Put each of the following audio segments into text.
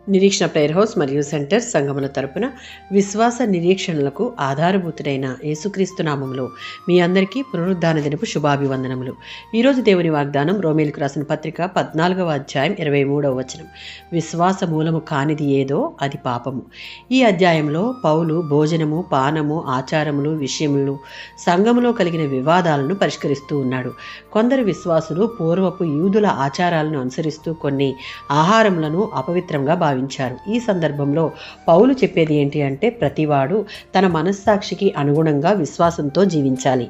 నిరీక్షణ prayer house మరియు centre సంఘముల తరపున విశ్వాస నిరీక్షణలకు ఆధారభూతుడైన యేసుక్రీస్తు నామములో మీ అందరికీ పునరుద్ధాన దినపు శుభాభివందనములు. ఈరోజు దేవుని వాగ్దానం రోమీయులకు రాసిన పత్రిక 14వ అధ్యాయం 23వ వచనం. విశ్వాస మూలము కానిది ఏదో అది పాపము. ఈ అధ్యాయంలో పౌలు భోజనము, పానము, ఆచారములు విషయములు, సంఘములో కలిగిన వివాదాలను పరిష్కరిస్తూ ఉన్నాడు. కొందరు విశ్వాసులు పూర్వపు యూదుల ఆచారాలను అనుసరిస్తూ కొన్ని ఆహారములను అపవిత్రంగా భావించారు. ఈ సందర్భంలో పౌలు చెప్పేది ఏంటి అంటే, ప్రతివాడు తన మనస్సాక్షికి అనుగుణంగా విశ్వాసంతో జీవించాలి.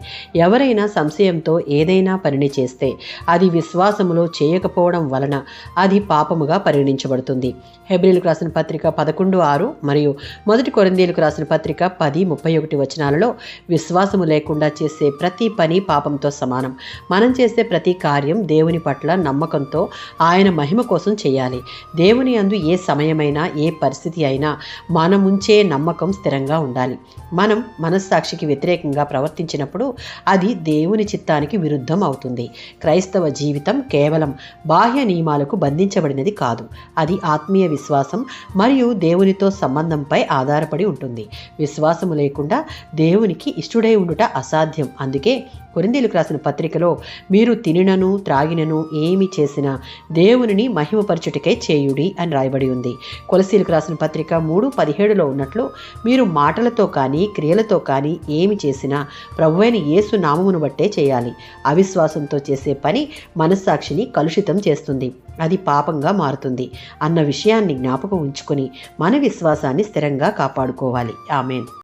ఎవరైనా సంశయంతో ఏదైనా పనిని చేస్తే అది విశ్వాసములో చేయకపోవడం వలన అది పాపముగా పరిగణించబడుతుంది. హెబ్రీయులకు రాసిన పత్రిక 11:6 మరియు 1 కొరింథీయులకు రాసిన పత్రిక 10:31 వచనాలలో విశ్వాసము లేకుండా చేసే ప్రతి పని పాపంతో సమానం. మనం చేసే ప్రతి కార్యం దేవుని పట్ల నమ్మకంతో ఆయన మహిమ కోసం చేయాలి. దేవుని యందు ఏ సమయమైనా ఏ పరిస్థితి అయినా మనముంచే నమ్మకం స్థిరంగా ఉండాలి. మనం మనస్సాక్షికి వ్యతిరేకంగా ప్రవర్తించినప్పుడు అది దేవుని చిత్తానికి విరుద్ధం అవుతుంది. క్రైస్తవ జీవితం కేవలం బాహ్య నియమాలకు బంధించబడినది కాదు. అది ఆత్మీయ విశ్వాసం మరియు దేవునితో సంబంధంపై ఆధారపడి ఉంటుంది. విశ్వాసము లేకుండా దేవునికి ఇష్టుడై ఉండుట అసాధ్యం. అందుకే కొరింథీయులకు రాసిన పత్రికలో మీరు తినినను త్రాగినను ఏమి చేసినా దేవునిని మహిమపరచుటకై చేయుడి అని రాయబడి ఉంది. కొలసీయులకు రాసిన పత్రిక 3:17లో ఉన్నట్లు మీరు మాటలతో కానీ క్రియలతో కానీ ఏమి చేసినా ప్రభువైన యేసు నామమును బట్టే చేయాలి. అవిశ్వాసంతో చేసే పని మనస్సాక్షిని కలుషితం చేస్తుంది, అది పాపంగా మారుతుంది అన్న విషయాన్ని జ్ఞాపకం ఉంచుకొని మన విశ్వాసాన్ని స్థిరంగా కాపాడుకోవాలి. ఆమేన్.